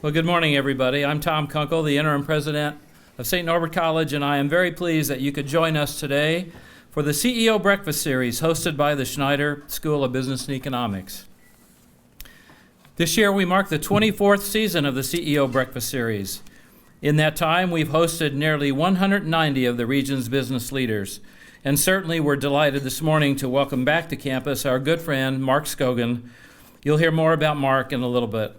Well, good morning, everybody. I'm Tom Kunkel, the interim president of St. Norbert College, and I am very pleased that you could join us today for the CEO Breakfast Series hosted by the Schneider School of Business and Economics. This year, we mark the 24th season of the CEO Breakfast Series. In that time, we've hosted nearly 190 of the region's business leaders, and certainly we're delighted this morning to welcome back to campus our good friend, Mark Skogen. You'll hear more about Mark in a little bit.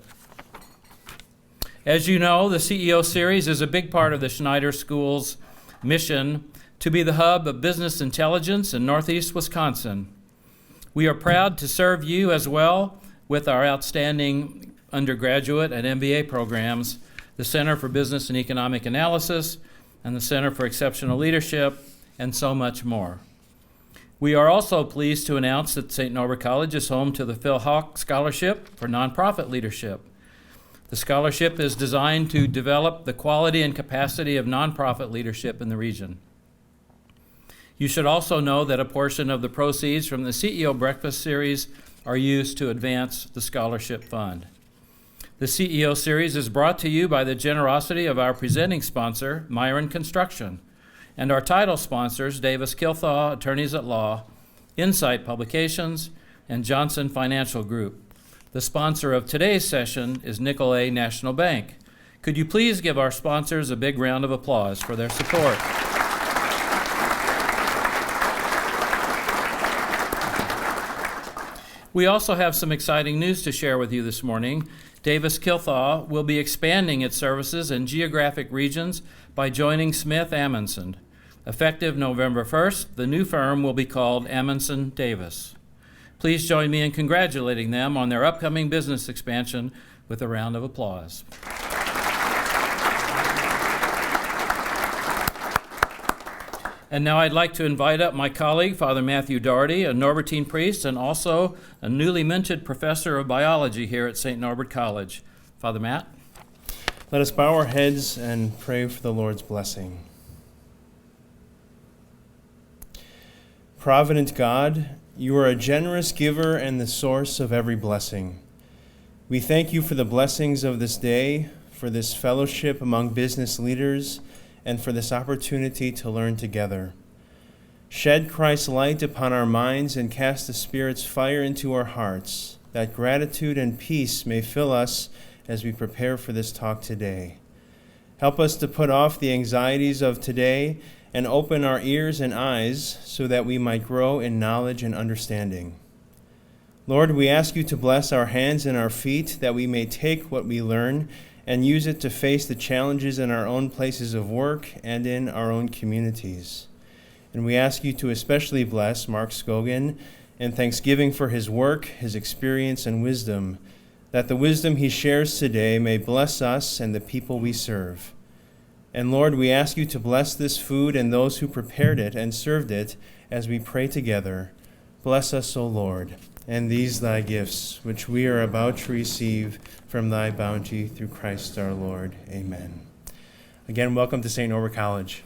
As you know, the CEO Series is a big part of the Schneider School's mission to be the hub of business intelligence in Northeast Wisconsin. We are proud to serve you as well with our outstanding undergraduate and MBA programs, the Center for Business and Economic Analysis, and the Center for Exceptional Leadership, and so much more. We are also pleased to announce that St. Norbert College is home to the Phil Hawk Scholarship for Nonprofit Leadership. The scholarship is designed to develop the quality and capacity of nonprofit leadership in the region. You should also know that a portion of the proceeds from the CEO Breakfast Series are used to advance the scholarship fund. The CEO Series is brought to you by the generosity of our presenting sponsor, Myron Construction, and our title sponsors, Davis Kilthaw, Attorneys at Law, Insight Publications, and Johnson Financial Group. The sponsor of today's session is Nicolet National Bank. Could you please give our sponsors a big round of applause for their support? We also have some exciting news to share with you this morning. Davis Kilthaw will be expanding its services in geographic regions by joining Smith Amundsen. Effective November 1st, the new firm will be called Amundsen Davis. Please join me in congratulating them on their upcoming business expansion with a round of applause. And now I'd like to invite up my colleague, Father Matthew Doherty, a Norbertine priest and also a newly minted professor of biology here at St. Norbert College. Father Matt. Let us bow our heads and pray for the Lord's blessing. Provident God, you are a generous giver and the source of every blessing. We thank you for the blessings of this day, for this fellowship among business leaders, and for this opportunity to learn together. Shed Christ's light upon our minds and cast the Spirit's fire into our hearts, that gratitude and peace may fill us as we prepare for this talk today. Help us to put off the anxieties of today and open our ears and eyes so that we might grow in knowledge and understanding. Lord, we ask you to bless our hands and our feet that we may take what we learn and use it to face the challenges in our own places of work and in our own communities. And we ask you to especially bless Mark Skogen in thanksgiving for his work, his experience, and wisdom, that the wisdom he shares today may bless us and the people we serve. And Lord, we ask you to bless this food and those who prepared it and served it as we pray together. Bless us, O Lord, and these thy gifts, which we are about to receive from thy bounty through Christ our Lord. Amen. Again, welcome to St. Norbert College.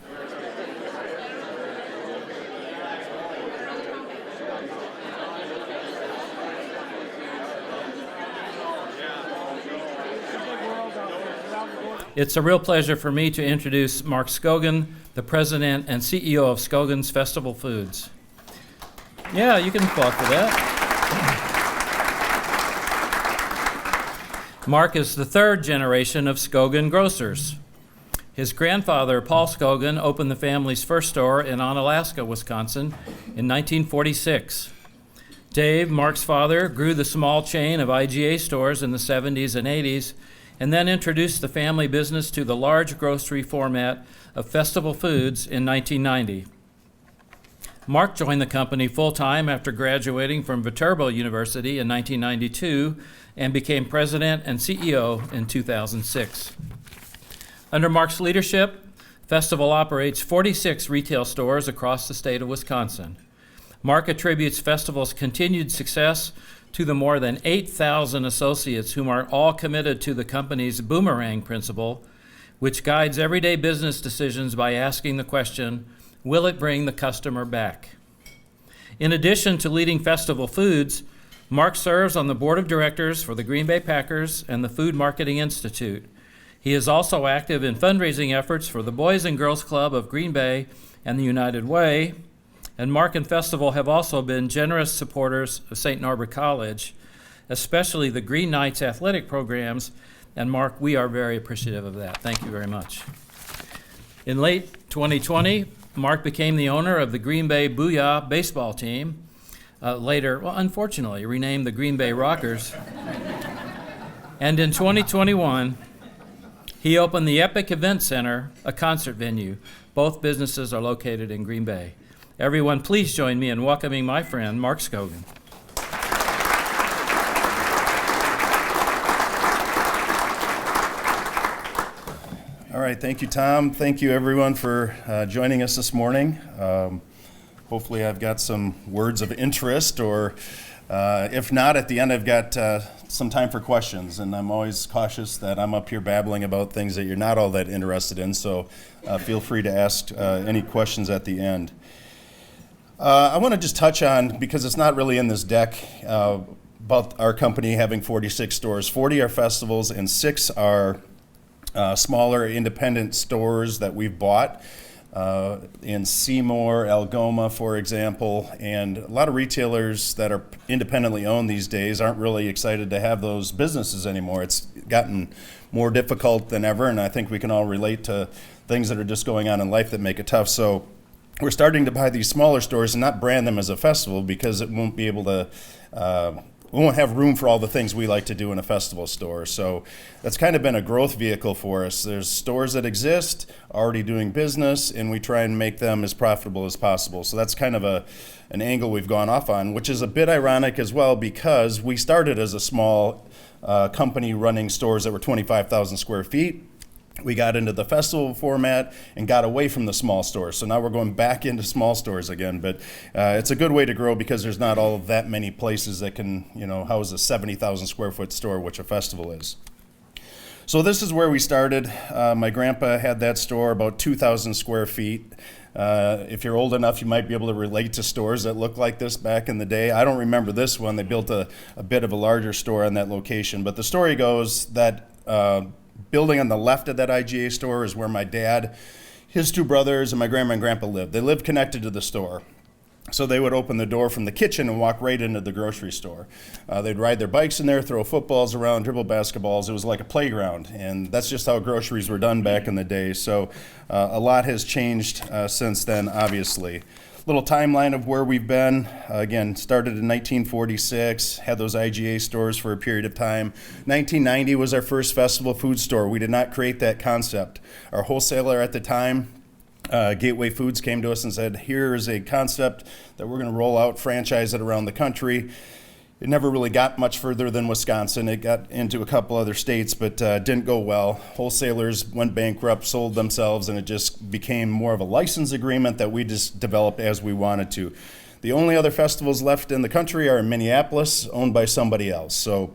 It's a real pleasure for me to introduce Mark Skogen, the president and CEO of Skogen's Festival Foods. Yeah, you can applaud for that. Mark is the third generation of Skogen grocers. His grandfather, Paul Skogen, opened the family's first store in Onalaska, Wisconsin in 1946. Dave, Mark's father, grew the small chain of IGA stores in the 70s and 80s, and then introduced the family business to the large grocery format of Festival Foods in 1990. Mark joined the company full-time after graduating from Viterbo University in 1992 and became president and CEO in 2006. Under Mark's leadership, Festival operates 46 retail stores across the state of Wisconsin. Mark attributes Festival's continued success to the more than 8,000 associates whom are all committed to the company's boomerang principle, which guides everyday business decisions by asking the question, will it bring the customer back? In addition to leading Festival Foods, Mark serves on the board of directors for the Green Bay Packers and the Food Marketing Institute. He is also active in fundraising efforts for the Boys and Girls Club of Green Bay and the United Way, and Mark and Festival have also been generous supporters of St. Norbert College, especially the Green Knights athletic programs, and Mark, we are very appreciative of that. Thank you very much. In late 2020, Mark became the owner of the Green Bay Booyah baseball team, later, unfortunately, renamed the Green Bay Rockers. And in 2021, he opened the Epic Event Center, a concert venue. Both businesses are located in Green Bay. Everyone, please join me in welcoming my friend, Mark Skogen. All right, thank you, Tom. Thank you, everyone, for joining us this morning. Hopefully I've got some words of interest, or if not, at the end I've got some time for questions, and I'm always cautious that I'm up here babbling about things that you're not all that interested in, so feel free to ask any questions at the end. I want to just touch on, because it's not really in this deck, about our company having 46 stores. 40 are festivals and 6 are smaller independent stores that we've bought in Seymour, Algoma, for example, and a lot of retailers that are independently owned these days aren't really excited to have those businesses anymore. It's gotten more difficult than ever, and I think we can all relate to things that are just going on in life that make it tough. So we're starting to buy these smaller stores and not brand them as a festival, because it won't be able to we won't have room for all the things we like to do in a festival store. So that's kind of been a growth vehicle for us. There's stores that exist, already doing business, and we try and make them as profitable as possible. So that's kind of an angle we've gone off on, which is a bit ironic as well, because we started as a small company running stores that were 25,000 square feet. We got into the festival format and got away from the small stores. So now we're going back into small stores again. But it's a good way to grow, because there's not all that many places that can, house a 70,000 square foot store, which a festival is. So this is where we started. My grandpa had that store, about 2,000 square feet. If you're old enough, you might be able to relate to stores that looked like this back in the day. I don't remember this one. They built a bit of a larger store on that location. But the story goes that building on the left of that IGA store is where my dad, his 2 brothers, and my grandma and grandpa lived. They lived connected to the store. So they would open the door from the kitchen and walk right into the grocery store. They'd ride their bikes in there, throw footballs around, dribble basketballs. It was like a playground, and that's just how groceries were done back in the day. So a lot has changed since then, obviously. Little timeline of where we've been. Again, started in 1946, had those IGA stores for a period of time. 1990 was our first festival food store. We did not create that concept. Our wholesaler at the time, Gateway Foods, came to us and said, here is a concept that we're going to roll out, franchise it around the country. It never really got much further than Wisconsin. It got into a couple other states, but didn't go well. Wholesalers went bankrupt, sold themselves, and it just became more of a license agreement that we just developed as we wanted to. The only other festivals left in the country are in Minneapolis, owned by somebody else. So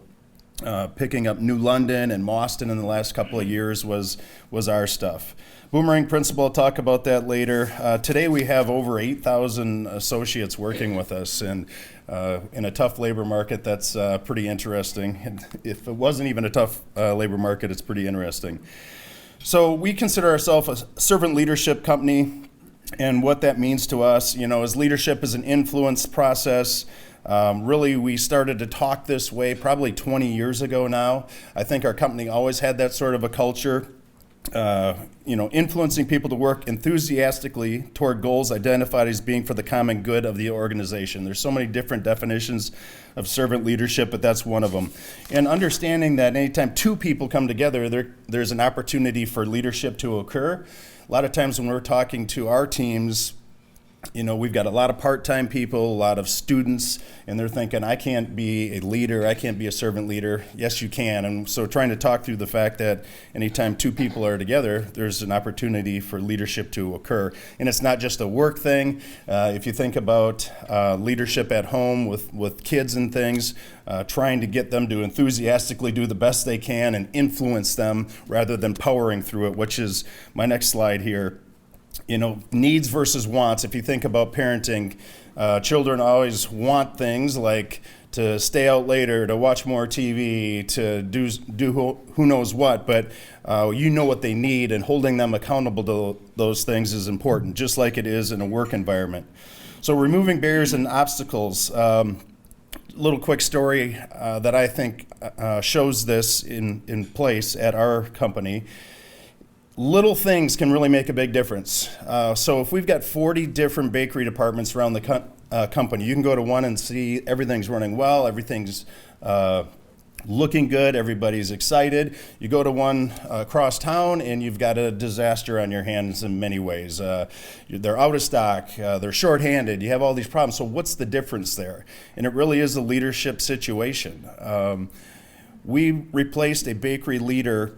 picking up New London and Boston in the last couple of years was our stuff. Boomerang Principal, I'll talk about that later. Today we have over 8,000 associates working with us, and in a tough labor market, that's pretty interesting. And if it wasn't even a tough labor market, it's pretty interesting. So we consider ourselves a servant leadership company, and what that means to us, is leadership is an influence process. Really, we started to talk this way probably 20 years ago now. I think our company always had that sort of a culture. Influencing people to work enthusiastically toward goals identified as being for the common good of the organization. There's so many different definitions of servant leadership, but that's one of them. And understanding that anytime 2 people come together, there's an opportunity for leadership to occur. A lot of times when we're talking to our teams, we've got a lot of part-time people, a lot of students, and they're thinking, I can't be a leader, I can't be a servant leader. Yes, you can. And so trying to talk through the fact that anytime 2 people are together, there's an opportunity for leadership to occur. And it's not just a work thing. If you think about leadership at home with kids and things, trying to get them to enthusiastically do the best they can and influence them rather than powering through it, which is my next slide here. Needs versus wants. If you think about parenting, children always want things like to stay out later, to watch more TV, to do who knows what, but you know what they need, and holding them accountable to those things is important, just like it is in a work environment. So removing barriers and obstacles. Little quick story that I think shows this in place at our company. Little things can really make a big difference. So if we've got 40 different bakery departments around the company, you can go to one and see everything's running well, everything's looking good, everybody's excited. You go to one across town and you've got a disaster on your hands in many ways. They're out of stock, they're shorthanded, you have all these problems. So what's the difference there? And it really is a leadership situation. We replaced a bakery leader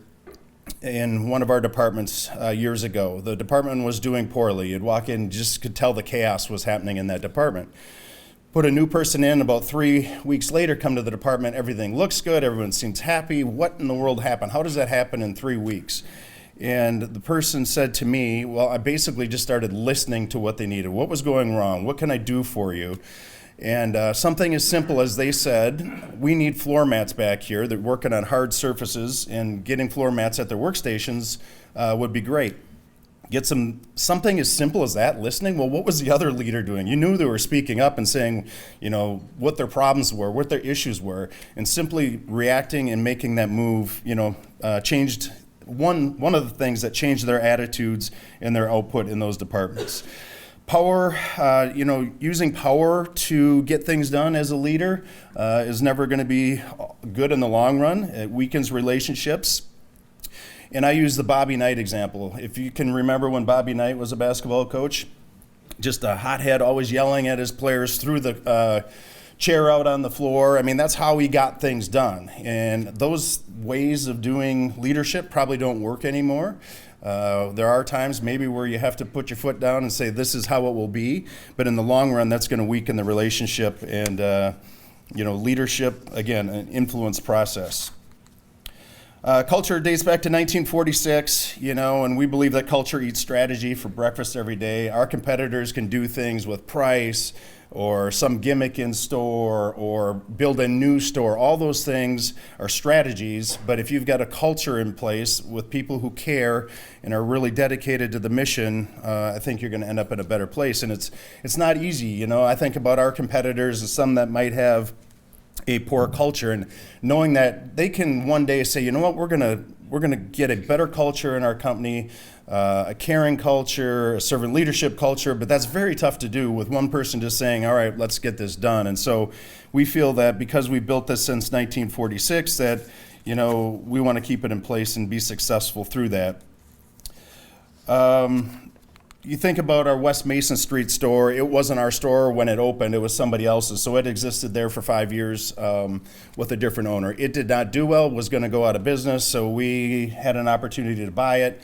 in one of our departments years ago. The department was doing poorly. You'd walk in, just could tell the chaos was happening in that department. Put a new person in, about 3 weeks later, come to the department, everything looks good, everyone seems happy. What in the world happened? How does that happen in 3 weeks? And the person said to me, well, I basically just started listening to what they needed. What was going wrong? What can I do for you? And something as simple as they said, we need floor mats back here. They're working on hard surfaces, and getting floor mats at their workstations would be great. Get something as simple as that, listening. Well, what was the other leader doing? You knew they were speaking up and saying, what their problems were, what their issues were, and simply reacting and making that move, changed one of the things that changed their attitudes and their output in those departments. Power, using power to get things done as a leader is never going to be good in the long run. It weakens relationships. And I use the Bobby Knight example. If you can remember when Bobby Knight was a basketball coach, just a hothead, always yelling at his players, threw the chair out on the floor. I mean, that's how he got things done. And those ways of doing leadership probably don't work anymore. There are times maybe where you have to put your foot down and say, this is how it will be. But in the long run, that's going to weaken the relationship. And, leadership, again, an influence process. Culture dates back to 1946, and we believe that culture eats strategy for breakfast every day. Our competitors can do things with price or some gimmick in store or build a new store. All those things are strategies, but if you've got a culture in place with people who care and are really dedicated to the mission, I think you're going to end up in a better place. And it's not easy. I think about our competitors and some that might have a poor culture, and knowing that they can one day say, we're gonna get a better culture in our company, a caring culture, a servant leadership culture, but that's very tough to do with one person just saying, all right, let's get this done. And so we feel that because we built this since 1946, that we want to keep it in place and be successful through that. You think about our West Mason Street store. It wasn't our store when it opened. It was somebody else's. So it existed there for 5 years with a different owner. It did not do well, was going to go out of business. So we had an opportunity to buy it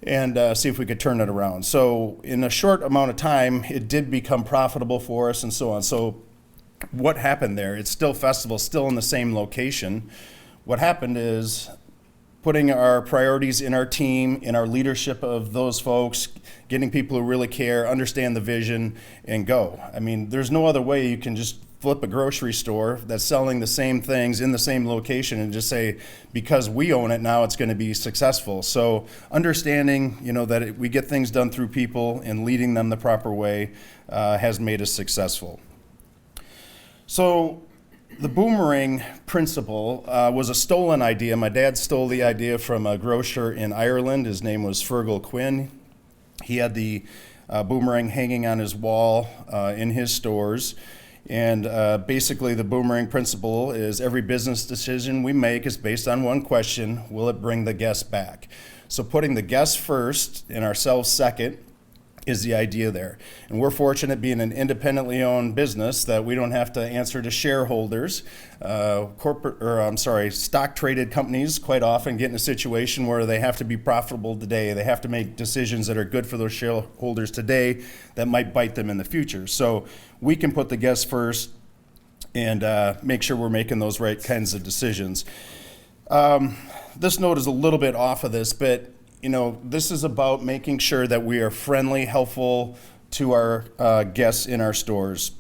and see if we could turn it around. So in a short amount of time, it did become profitable for us and so on. So what happened there? It's still festival, still in the same location. What happened is putting our priorities in our team, in our leadership of those folks, getting people who really care, understand the vision, and go. I mean, there's no other way you can just flip a grocery store that's selling the same things in the same location and just say, because we own it now, it's going to be successful. So understanding, that we get things done through people and leading them the proper way has made us successful. So the boomerang principle was a stolen idea. My dad stole the idea from a grocer in Ireland. His name was Fergal Quinn. He had the boomerang hanging on his wall in his stores. And basically the boomerang principle is every business decision we make is based on one question: will it bring the guest back? So putting the guest first and ourselves second is the idea there. And we're fortunate being an independently owned business that we don't have to answer to shareholders. Stock traded companies quite often get in a situation where they have to be profitable today. They have to make decisions that are good for those shareholders today that might bite them in the future. So we can put the guests first and make sure we're making those right kinds of decisions. This note is a little bit off of this, but this is about making sure that we are friendly, helpful to our guests in our stores.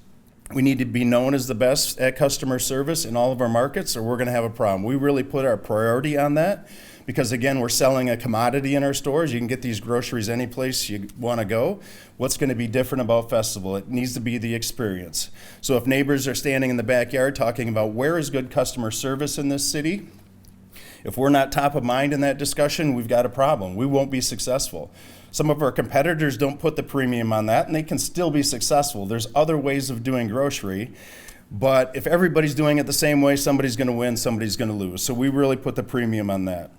We need to be known as the best at customer service in all of our markets, or we're going to have a problem. We really put our priority on that because, again, we're selling a commodity in our stores. You can get these groceries any place you want to go. What's going to be different about Festival? It needs to be the experience. So if neighbors are standing in the backyard talking about where is good customer service in this city, if we're not top of mind in that discussion, we've got a problem. We won't be successful. Some of our competitors don't put the premium on that, and they can still be successful. There's other ways of doing grocery, but if everybody's doing it the same way, somebody's going to win, somebody's going to lose. So we really put the premium on that.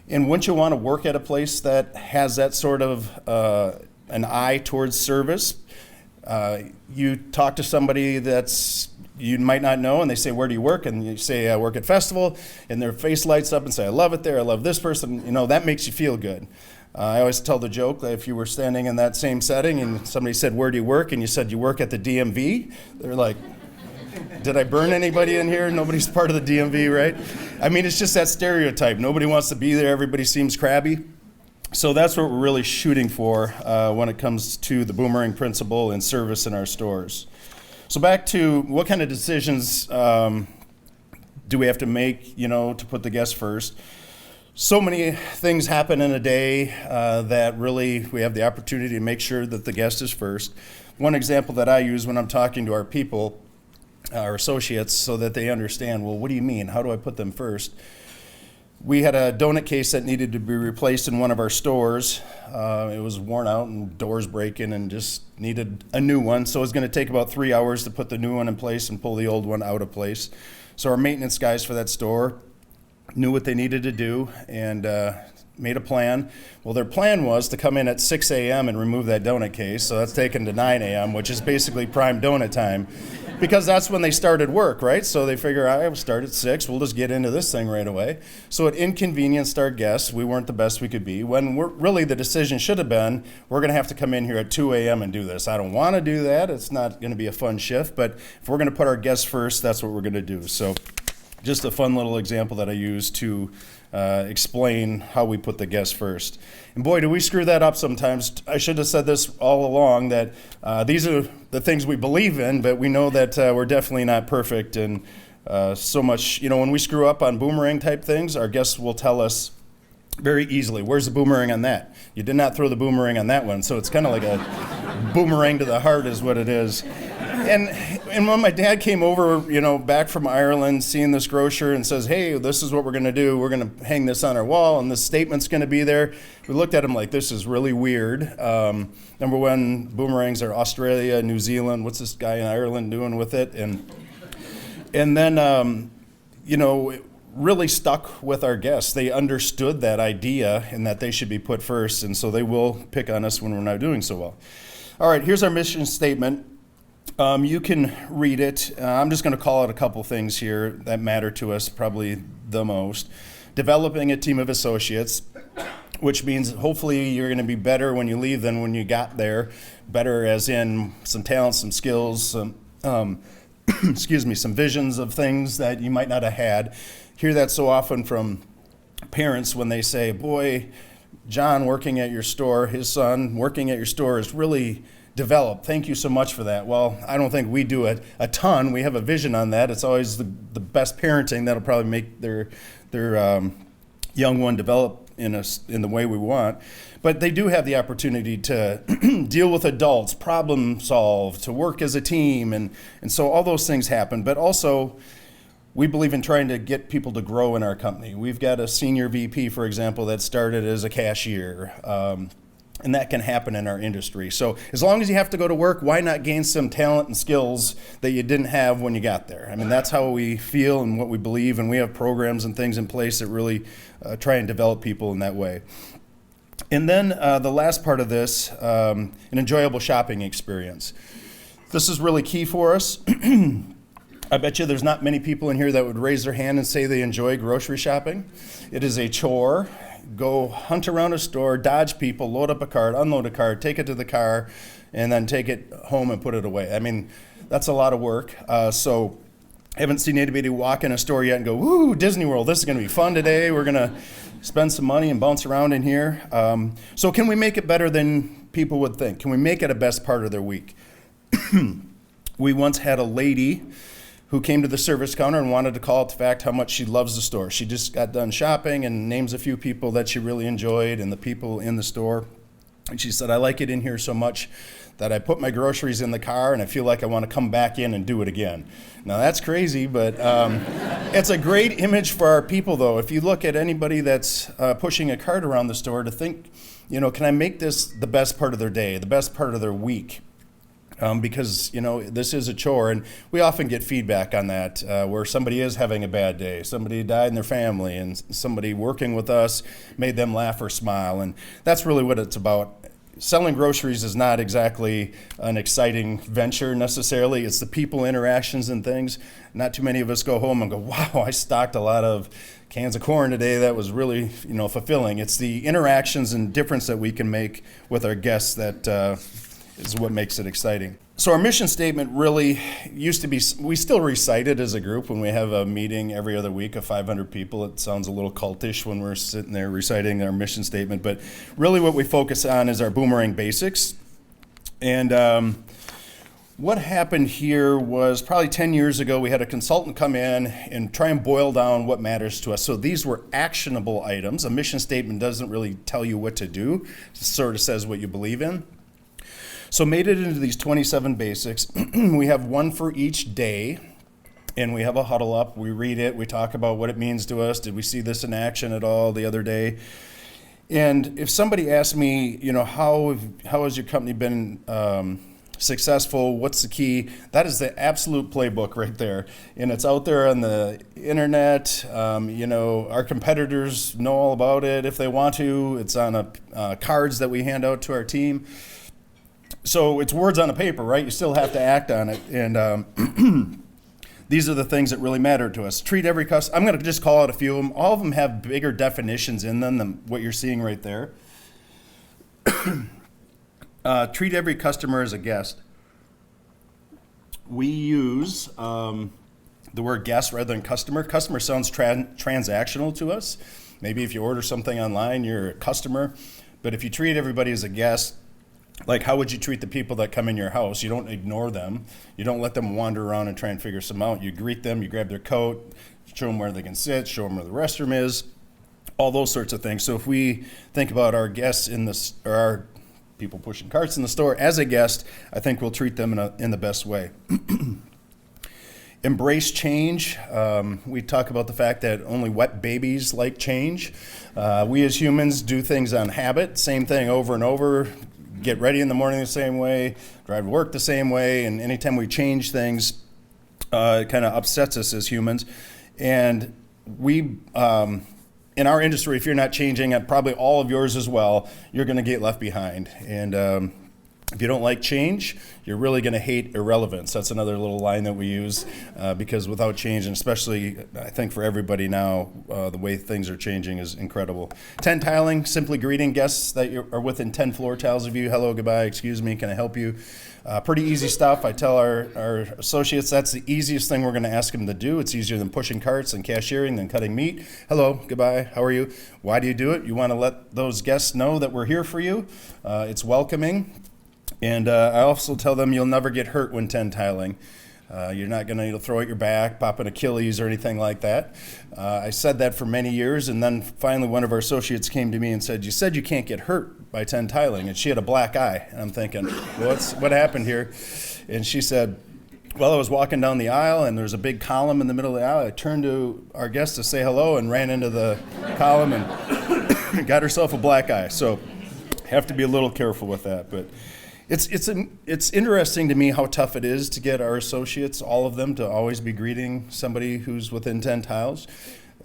And wouldn't you want to work at a place that has that sort of an eye towards service? You talk to somebody that's you might not know, and they say, where do you work? And you say, I work at Festival, and their face lights up and say, I love it there, I love this person. You know, that makes you feel good. I always tell the joke that if you were standing in that same setting and somebody said, where do you work? And you said, you work at the DMV. They're like, did I burn anybody in here? Nobody's part of the DMV, right? I mean, it's just that stereotype. Nobody wants to be there. Everybody seems crabby. So that's what we're really shooting for when it comes to the boomerang principle and service in our stores. So back to what kind of decisions do we have to make, to put the guest first? So many things happen in a day that really we have the opportunity to make sure that the guest is first. One example that I use when I'm talking to our people, our associates, so that they understand, well, what do you mean? How do I put them first? We had a donut case that needed to be replaced in one of our stores. It was worn out and doors breaking and just needed a new one. So it was going to take about 3 hours to put the new one in place and pull the old one out of place. So our maintenance guys for that store knew what they needed to do and made a plan. Well, their plan was to come in at 6 a.m. and remove that donut case. So that's taken to 9 a.m., which is basically prime donut time. Because that's when they started work, right? So they figure, I will start at 6, we'll just get into this thing right away. So it inconvenienced our guests. We weren't the best we could be. When really the decision should have been, we're going to have to come in here at 2 a.m. and do this. I don't want to do that. It's not going to be a fun shift. But if we're going to put our guests first, that's what we're going to do. So just a fun little example that I use to explain how we put the guests first. And boy, do we screw that up sometimes. I should have said this all along, that these are the things we believe in, but we know that we're definitely not perfect. And so much, when we screw up on boomerang type things, our guests will tell us very easily, where's the boomerang on that? You did not throw the boomerang on that one. So it's kind of like a boomerang to the heart is what it is. And when my dad came over, back from Ireland, seeing this grocer and says, hey, this is what we're going to do. We're going to hang this on our wall, and this statement's going to be there. We looked at him like, this is really weird. Number one, boomerangs are Australia, New Zealand. What's this guy in Ireland doing with it? And then, it really stuck with our guests. They understood that idea and that they should be put first, and so they will pick on us when we're not doing so well. All right, here's our mission statement. You can read it. I'm just going to call out a couple things here that matter to us probably the most. Developing a team of associates, which means hopefully you're going to be better when you leave than when you got there. Better as in some talents, some skills, some some visions of things that you might not have had. Hear that so often from parents when they say, boy, John working at your store, his son working at your store is really developed. Thank you so much for that. Well, I don't think we do a ton. We have a vision on that. It's always the best parenting that'll probably make their young one develop in the way we want. But they do have the opportunity to deal with adults, problem solve, to work as a team, and so all those things happen. But also, we believe in trying to get people to grow in our company. We've got a senior VP, for example, that started as a cashier. And that can happen in our industry. So as long as you have to go to work, why not gain some talent and skills that you didn't have when you got there? I mean, that's how we feel and what we believe, and we have programs and things in place that really try and develop people in that way. And then the last part of this, an enjoyable shopping experience. This is really key for us. I bet you there's not many people in here that would raise their hand and say they enjoy grocery shopping. It is a chore. Go hunt around a store, dodge people, load up a cart, unload a cart, take it to the car, and then take it home and put it away. I mean, that's a lot of work. So I haven't seen anybody walk in a store yet and go, woo, Disney World, this is going to be fun today. We're going to spend some money and bounce around in here. So can we make it better than people would think? Can we make it a best part of their week? We once had a lady who came to the service counter and wanted to call out the fact how much she loves the store. She just got done shopping and names a few people that she really enjoyed and the people in the store. And she said, I like it in here so much that I put my groceries in the car and I feel like I want to come back in and do it again. Now that's crazy, but it's a great image for our people though. If you look at anybody that's pushing a cart around the store to think, can I make this the best part of their day, the best part of their week? Because, this is a chore, and we often get feedback on that, where somebody is having a bad day, somebody died in their family, and somebody working with us made them laugh or smile, and that's really what it's about. Selling groceries is not exactly an exciting venture necessarily. It's the people interactions and things. Not too many of us go home and go, wow, I stocked a lot of cans of corn today. That was really, fulfilling. It's the interactions and difference that we can make with our guests that is what makes it exciting. So our mission statement really used to be, we still recite it as a group when we have a meeting every other week of 500 people. It sounds a little cultish when we're sitting there reciting our mission statement, but really what we focus on is our boomerang basics. And what happened here was probably 10 years ago, we had a consultant come in and try and boil down what matters to us. So these were actionable items. A mission statement doesn't really tell you what to do. It sort of says what you believe in. So made it into these 27 basics. We have one for each day, and we have a huddle up. We read it. We talk about what it means to us. Did we see this in action at all the other day? And if somebody asks me, how has your company been successful? What's the key? That is the absolute playbook right there. And it's out there on the internet. Our competitors know all about it if they want to. It's on cards that we hand out to our team. So it's words on a paper, right? You still have to act on it. And these are the things that really matter to us. Treat every customer. I'm going to just call out a few of them. All of them have bigger definitions in them than what you're seeing right there. Treat every customer as a guest. We use the word guest rather than customer. Customer sounds transactional to us. Maybe if you order something online, you're a customer. But if you treat everybody as a guest, like how would you treat the people that come in your house? You don't ignore them. You don't let them wander around and try and figure some out. You greet them, you grab their coat, show them where they can sit, show them where the restroom is, all those sorts of things. So if we think about our guests or our people pushing carts in the store as a guest, I think we'll treat them in the best way. Embrace change. We talk about the fact that only wet babies like change. We as humans do things on habit, same thing over and over. Get ready in the morning the same way, drive to work the same way, and anytime we change things, it kind of upsets us as humans. And we, in our industry, if you're not changing, and probably all of yours as well, you're going to get left behind. And if you don't like change, you're really going to hate irrelevance. That's another little line that we use because without change, and especially I think for everybody now, the way things are changing is incredible. 10 tiling, simply greeting guests that are within 10 floor tiles of you. Hello, goodbye, excuse me, can I help you? Pretty easy stuff. I tell our associates that's the easiest thing we're going to ask them to do. It's easier than pushing carts and cashiering than cutting meat. Hello, goodbye, how are you? Why do you do it? You want to let those guests know that we're here for you. It's welcoming. And I also tell them you'll never get hurt when 10 tiling. You're not going to throw out your back, pop an Achilles or anything like that. I said that for many years, and then finally one of our associates came to me and said, you said you can't get hurt by 10 tiling, and she had a black eye. And I'm thinking, what happened here? And she said, well, I was walking down the aisle, and there's a big column in the middle of the aisle. I turned to our guest to say hello and ran into the column and got herself a black eye. So have to be a little careful with that, but It's interesting to me how tough it is to get our associates, all of them, to always be greeting somebody who's within 10 tiles.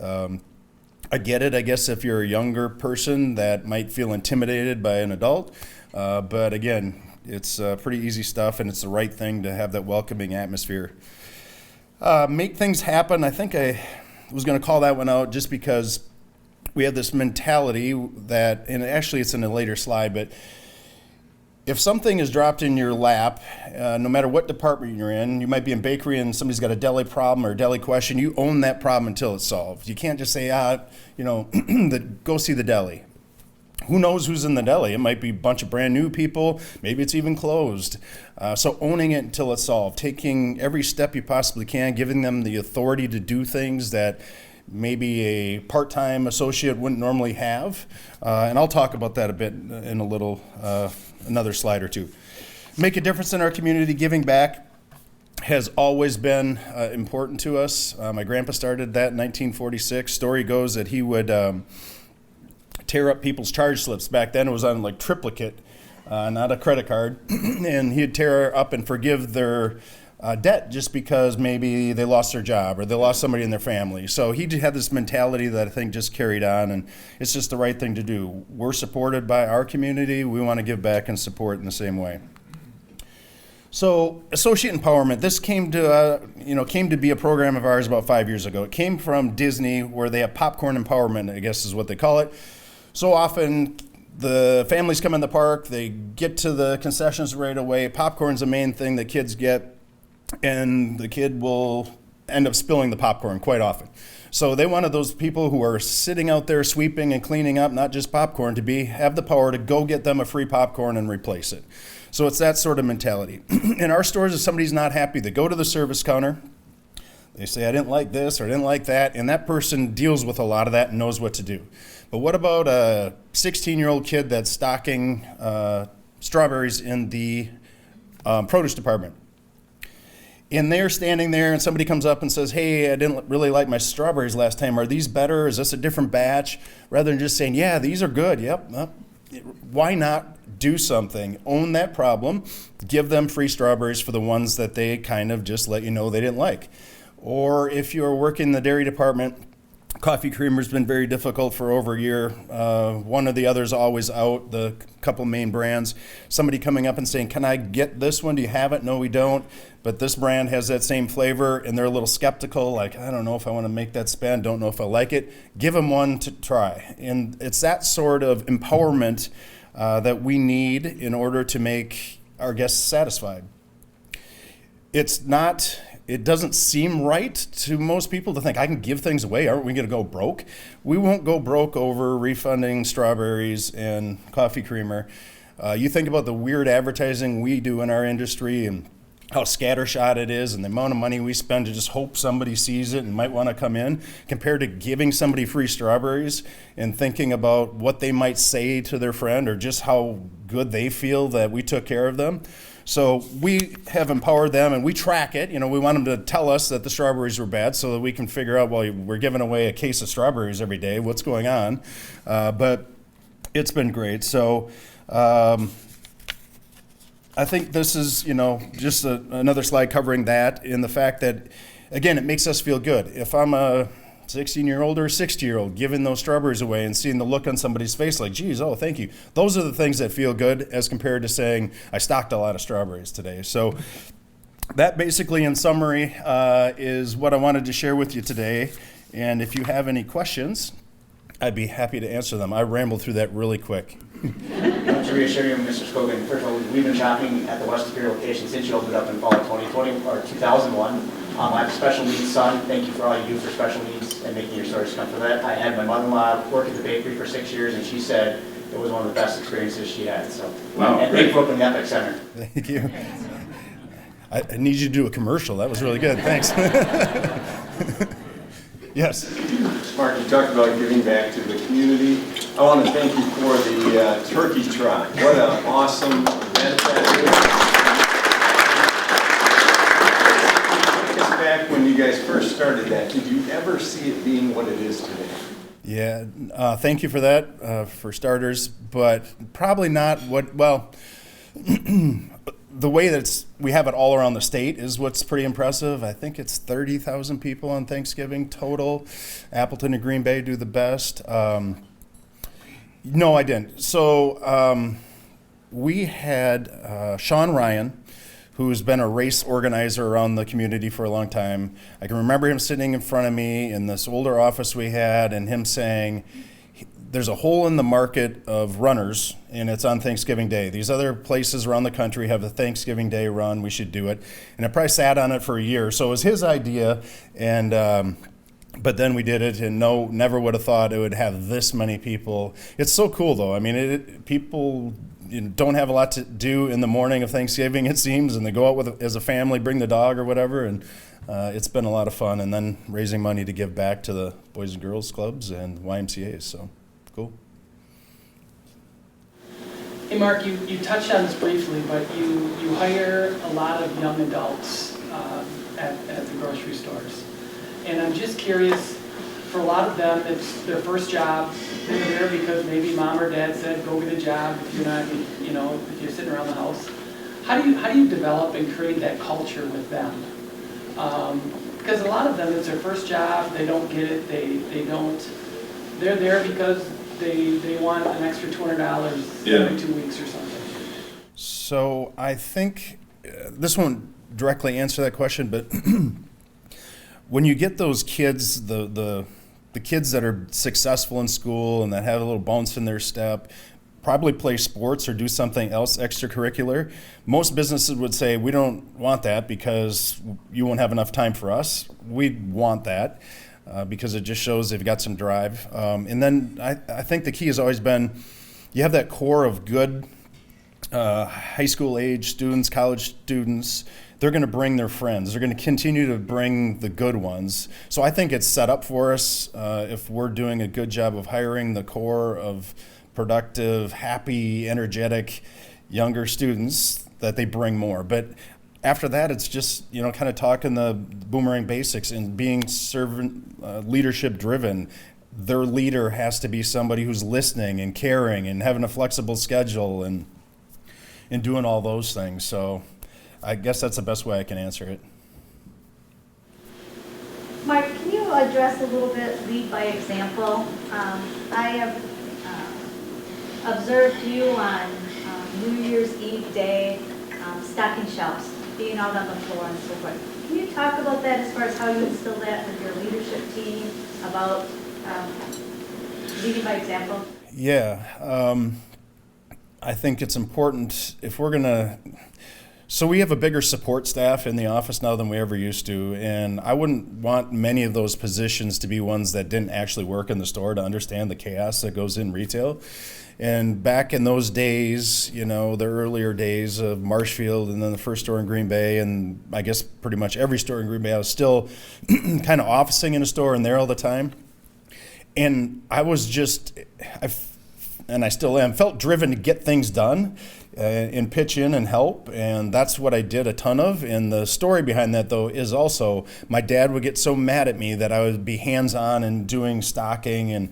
I get it, I guess, if you're a younger person that might feel intimidated by an adult. But again, it's pretty easy stuff, and it's the right thing to have that welcoming atmosphere. Make things happen. I think I was going to call that one out just because we have this mentality that, and actually it's in a later slide, but if something is dropped in your lap, no matter what department you're in, you might be in bakery and somebody's got a deli problem or a deli question, you own that problem until it's solved. You can't just say, go see the deli. who knows who's in the deli? It might be a bunch of brand new people. Maybe it's even closed. So owning it until it's solved, taking every step you possibly can, giving them the authority to do things that maybe a part-time associate wouldn't normally have. And I'll talk about that a bit in a little, another slide or two. Make a difference in our community. Giving back has always been important to us. My grandpa started that in 1946. Story goes that he would tear up people's charge slips. Back then it was on like triplicate, not a credit card. And he'd tear up and forgive their debt just because maybe they lost their job or they lost somebody in their family. So he had this mentality that I think just carried on, and it's just the right thing to do. We're supported by our community. We want to give back and support in the same way. So associate empowerment, this came to be a program of ours about 5 years ago. It came from Disney, where they have popcorn empowerment, I guess is what they call it. So often the families come in the park, they get to the concessions right away. Popcorn's the main thing that kids get, and the kid will end up spilling the popcorn quite often. So they wanted those people who are sitting out there sweeping and cleaning up, not just popcorn, to have the power to go get them a free popcorn and replace it. So it's that sort of mentality. In our stores, if somebody's not happy, they go to the service counter. They say, I didn't like this or I didn't like that, and that person deals with a lot of that and knows what to do. But what about a 16-year-old kid that's stocking strawberries in the produce department? And they're standing there and somebody comes up and says, hey, I didn't really like my strawberries last time. Are these better? Is this a different batch? Rather than just saying, yeah, these are good. Yep. Why not do something? Own that problem. Give them free strawberries for the ones that they kind of just let you know they didn't like. Or if you're working in the dairy department, coffee creamer's been very difficult for over a year. One of the others always out, the couple main brands. Somebody coming up and saying, can I get this one? Do you have it? No, we don't. But this brand has that same flavor, and they're a little skeptical, like, I don't know if I want to make that spend, don't know if I like it. Give them one to try. And it's that sort of empowerment that we need in order to make our guests satisfied. It doesn't seem right to most people to think, I can give things away, aren't we going to go broke? We won't go broke over refunding strawberries and coffee creamer. You think about the weird advertising we do in our industry and how scattershot it is and the amount of money we spend to just hope somebody sees it and might want to come in, compared to giving somebody free strawberries and thinking about what they might say to their friend or just how good they feel that we took care of them. So we have empowered them, and we track it. We want them to tell us that the strawberries were bad so that we can figure out, well, we're giving away a case of strawberries every day. What's going on? But it's been great. So I think this is, just another slide covering that, in the fact that, again, it makes us feel good. If I'm a 16-year-old or a 60-year-old giving those strawberries away and seeing the look on somebody's face like, geez, oh, thank you. Those are the things that feel good as compared to saying, I stocked a lot of strawberries today. So that basically, in summary, is what I wanted to share with you today. And if you have any questions, I'd be happy to answer them. I rambled through that really quick. To reassure you, Mr. Skogen, first of all, we've been shopping at the West Superior location since you opened up in fall of 2020 or 2001. I have a special needs son. Thank you for all you do for special needs and making your stores come for that. I had my mother-in-law work at the bakery for 6 years, and she said it was one of the best experiences she had. So, wow, and thank you for opening the Epic Center. Thank you. I need you to do a commercial. That was really good. Thanks. Yes. Mark, you talked about giving back to the community. I want to thank you for the turkey trot. What an awesome event that is. Take us back when you guys first started that. Did you ever see it being what it is today? Yeah, thank you for that, for starters, but probably not the way that we have it all around the state is what's pretty impressive. I think it's 30,000 people on Thanksgiving total. Appleton and Green Bay do the best. No, I didn't. So we had Sean Ryan, who's been a race organizer around the community for a long time. I can remember him sitting in front of me in this older office we had, and him saying, there's a hole in the market of runners, and it's on Thanksgiving Day. These other places around the country have a Thanksgiving Day run. We should do it. And I probably sat on it for a year. So it was his idea, and But then we did it, and never would have thought it would have this many people. It's so cool, though. I mean, people don't have a lot to do in the morning of Thanksgiving, it seems, and they go out as a family, bring the dog or whatever, and it's been a lot of fun. And then raising money to give back to the Boys and Girls Clubs and YMCA's, so cool. Hey, Mark, you touched on this briefly, but you hire a lot of young adults at the grocery stores. And I'm just curious, for a lot of them, it's their first job. They're there because maybe mom or dad said, go get a job if you're not, if you're sitting around the house. How do you develop and create that culture with them? Because a lot of them, it's their first job, they don't get it, they're there because they want an extra $200 every 2 weeks or something. So I think this won't directly answer that question, but when you get those kids, the kids that are successful in school and that have a little bounce in their step, probably play sports or do something else extracurricular, most businesses would say, we don't want that because you won't have enough time for us. We want that because it just shows they've got some drive. And then I think the key has always been, you have that core of good high school age students, college students. They're going to bring their friends. They're going to continue to bring the good ones. So I think it's set up for us if we're doing a good job of hiring the core of productive, happy, energetic, younger students, that they bring more. But after that, it's just, kind of talking the boomerang basics and being servant leadership driven. Their leader has to be somebody who's listening and caring and having a flexible schedule and doing all those things. So I guess that's the best way I can answer it. Mark, can you address a little bit lead by example? I have observed you on New Year's Eve day stocking shelves, being out on the floor and so forth. Can you talk about that as far as how you instill that with your leadership team about leading by example? Yeah, I think it's important if we're going to. So we have a bigger support staff in the office now than we ever used to, and I wouldn't want many of those positions to be ones that didn't actually work in the store to understand the chaos that goes in retail. And back in those days, the earlier days of Marshfield and then the first store in Green Bay, and I guess pretty much every store in Green Bay, I was still kind of officing in a store and there all the time. And I was and I still am, felt driven to get things done and pitch in and help, and that's what I did a ton of. And the story behind that, though, is also my dad would get so mad at me that I would be hands-on and doing stocking and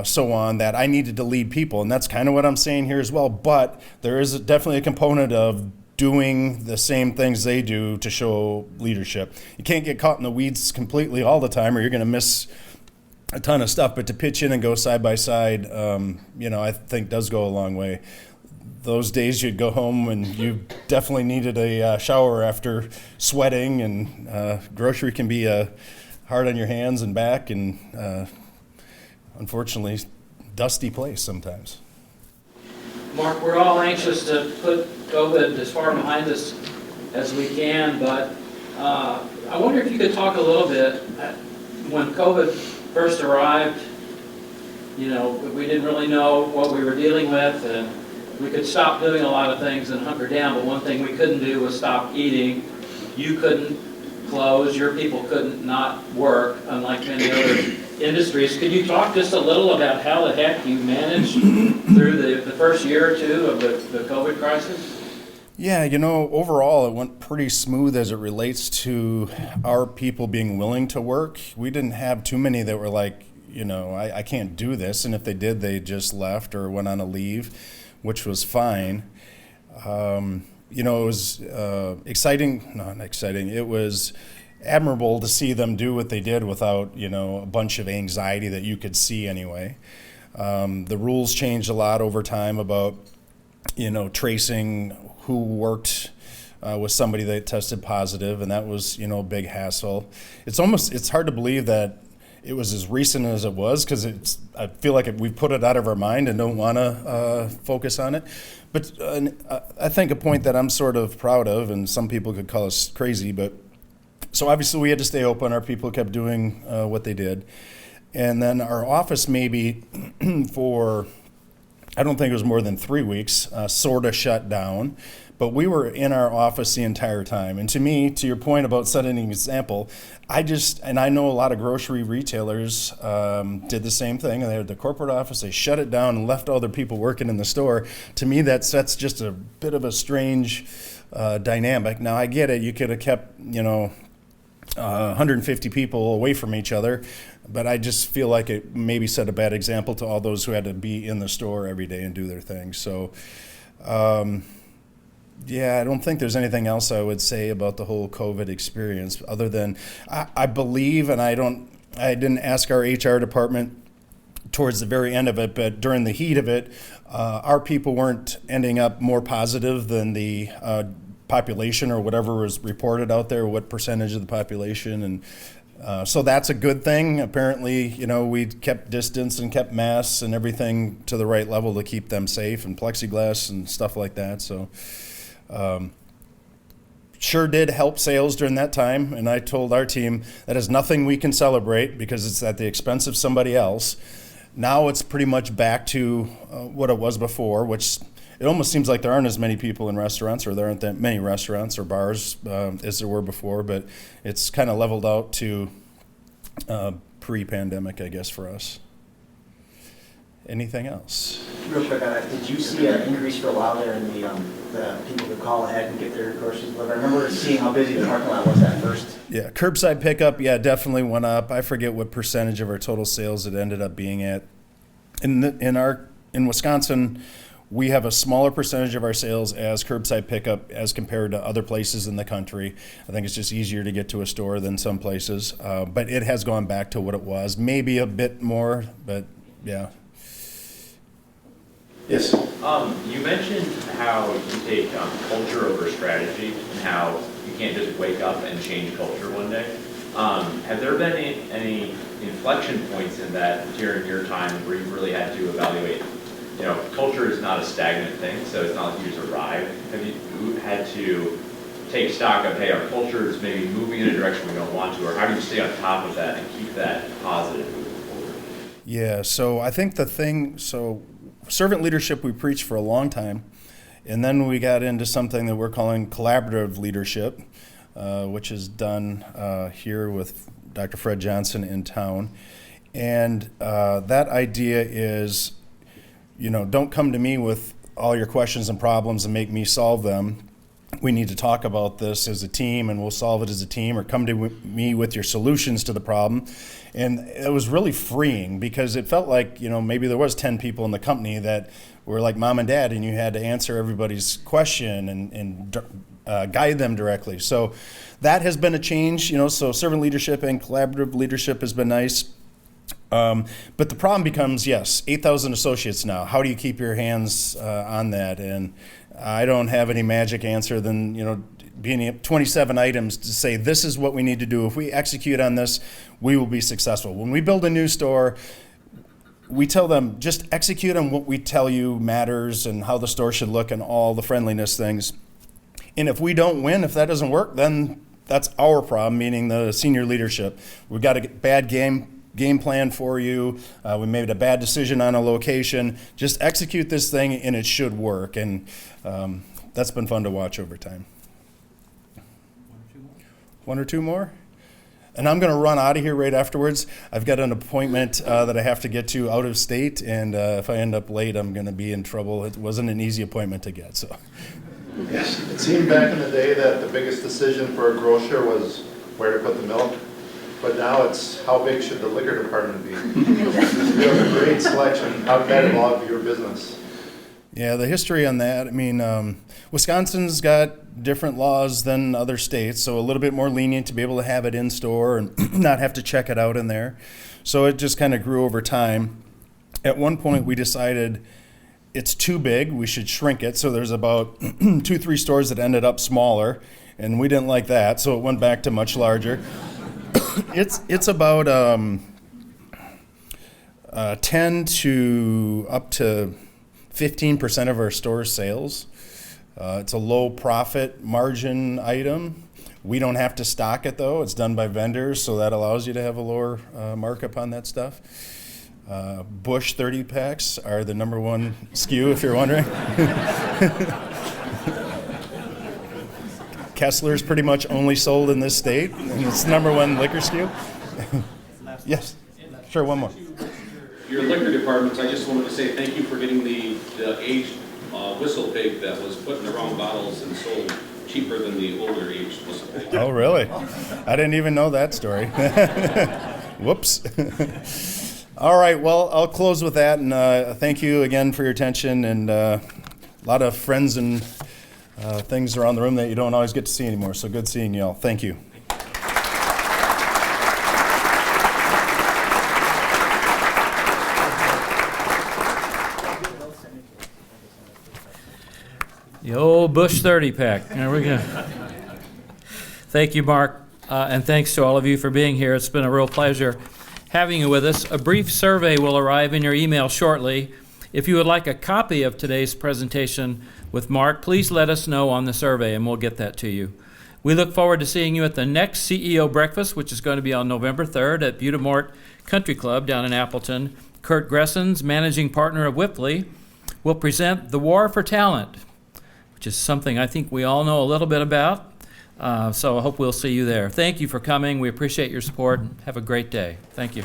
so on, that I needed to lead people, and that's kind of what I'm saying here as well. But there is definitely a component of doing the same things they do to show leadership. You can't get caught in the weeds completely all the time, or you're going to miss a ton of stuff. But to pitch in and go side by side, I think does go a long way. Those days you'd go home and you definitely needed a shower after sweating, and grocery can be hard on your hands and back, and unfortunately, dusty place sometimes. Mark, we're all anxious to put COVID as far behind us as we can, but I wonder if you could talk a little bit, when COVID first arrived, we didn't really know what we were dealing with, and we could stop doing a lot of things and hunker down, but one thing we couldn't do was stop eating. You couldn't close, your people couldn't not work, unlike many other industries. Could you talk just a little about how the heck you managed through the first year or two of the COVID crisis? Yeah, overall it went pretty smooth as it relates to our people being willing to work. We didn't have too many that were like, I can't do this, and if they did, they just left or went on a leave, which was fine. It was exciting. It was admirable to see them do what they did without, a bunch of anxiety that you could see anyway. The rules changed a lot over time about, tracing who worked with somebody that tested positive, and that was, a big hassle. It's hard to believe that it was as recent as it was, because I feel like we've put it out of our mind and don't want to focus on it. But I think a point that I'm sort of proud of, and some people could call us crazy, but So obviously we had to stay open. Our people kept doing what they did. And then our office maybe for, I don't think it was more than 3 weeks, sort of shut down. But we were in our office the entire time. And to me, to your point about setting an example, and I know a lot of grocery retailers did the same thing. And they had the corporate office, they shut it down and left all their people working in the store. To me, that sets just a bit of a strange dynamic. Now, I get it. You could have kept, 150 people away from each other. But I just feel like it maybe set a bad example to all those who had to be in the store every day and do their thing. So, yeah, I don't think there's anything else I would say about the whole COVID experience other than I believe, and I didn't ask our HR department towards the very end of it, but during the heat of it, our people weren't ending up more positive than the population or whatever was reported out there, what percentage of the population. And so that's a good thing. Apparently, we kept distance and kept masks and everything to the right level to keep them safe, and plexiglass and stuff like that. So sure did help sales during that time. And I told our team that is nothing we can celebrate because it's at the expense of somebody else. Now it's pretty much back to what it was before, which it almost seems like there aren't as many people in restaurants, or there aren't that many restaurants or bars as there were before, but it's kind of leveled out to pre-pandemic, I guess, for us. Anything else? Real quick, did you see an increase for a while there in the people who call ahead and get their groceries delivered? I remember seeing how busy the parking lot was at first. Yeah, curbside pickup, definitely went up. I forget what percentage of our total sales it ended up being at. In Wisconsin, we have a smaller percentage of our sales as curbside pickup as compared to other places in the country. I think it's just easier to get to a store than some places, but it has gone back to what it was. Maybe a bit more, but yeah. Yes. You mentioned how you take culture over strategy and how you can't just wake up and change culture one day. Have there been any inflection points in that during your time where you really had to evaluate, culture is not a stagnant thing, so it's not like you just arrive. Have you had to take stock of, hey, our culture is maybe moving in a direction we don't want to, or how do you stay on top of that and keep that positive moving forward? Yeah, so I think servant leadership we preached for a long time, and then we got into something that we're calling collaborative leadership, which is done here with Dr. Fred Johnson in town. And that idea is, don't come to me with all your questions and problems and make me solve them. We need to talk about this as a team, and we'll solve it as a team, or come to me with your solutions to the problem. And it was really freeing because it felt like, maybe there was 10 people in the company that were like mom and dad, and you had to answer everybody's question and guide them directly. So that has been a change, so servant leadership and collaborative leadership has been nice. But the problem becomes, 8,000 associates now. How do you keep your hands on that? And I don't have any magic answer than, being 27 items to say, this is what we need to do. If we execute on this, we will be successful. When we build a new store, we tell them, just execute on what we tell you matters and how the store should look and all the friendliness things. And if we don't win, if that doesn't work, then that's our problem, meaning the senior leadership. We've got a bad game plan for you. We made a bad decision on a location. Just execute this thing and it should work. And that's been fun to watch over time. One or two more? And I'm going to run out of here right afterwards. I've got an appointment that I have to get to out of state, and if I end up late, I'm going to be in trouble. It wasn't an easy appointment to get, so. Yes. It seemed back in the day that the biggest decision for a grocer was where to put the milk, but now it's how big should the liquor department be? You have a great selection. How did that evolve your business? Yeah, the history on that, Wisconsin's got different laws than other states, so a little bit more lenient to be able to have it in store and not have to check it out in there. So it just kind of grew over time. At one point, we decided it's too big, we should shrink it. So there's about 2-3 stores that ended up smaller, and we didn't like that, so it went back to much larger. It's about 10 to up to 15% of our store sales. It's a low profit margin item, We don't have to stock it, though. It's done by vendors, so that allows you to have a lower markup on that stuff. Bush 30 packs are the #1 SKU, if you're wondering. Kessler's pretty much only sold in this state, and it's the #1 liquor SKU. Yes, sure, one more. Your liquor departments, I just wanted to say thank you for getting the aged whistle pig that was put in the wrong bottles and sold cheaper than the older aged whistle pig. Oh, really? I didn't even know that story. Whoops. All right, well, I'll close with that, and thank you again for your attention, and a lot of friends and things around the room that you don't always get to see anymore, so good seeing you all. Thank you. The old Bush 30 pack. There we go. Thank you, Mark, and thanks to all of you for being here. It's been a real pleasure having you with us. A brief survey will arrive in your email shortly. If you would like a copy of today's presentation with Mark, please let us know on the survey, and we'll get that to you. We look forward to seeing you at the next CEO breakfast, which is going to be on November 3rd at Butamort Country Club down in Appleton. Kurt Gressens, managing partner of Whipley, will present The War for Talent, which is something I think we all know a little bit about. So I hope we'll see you there. Thank you for coming. We appreciate your support. Have a great day. Thank you.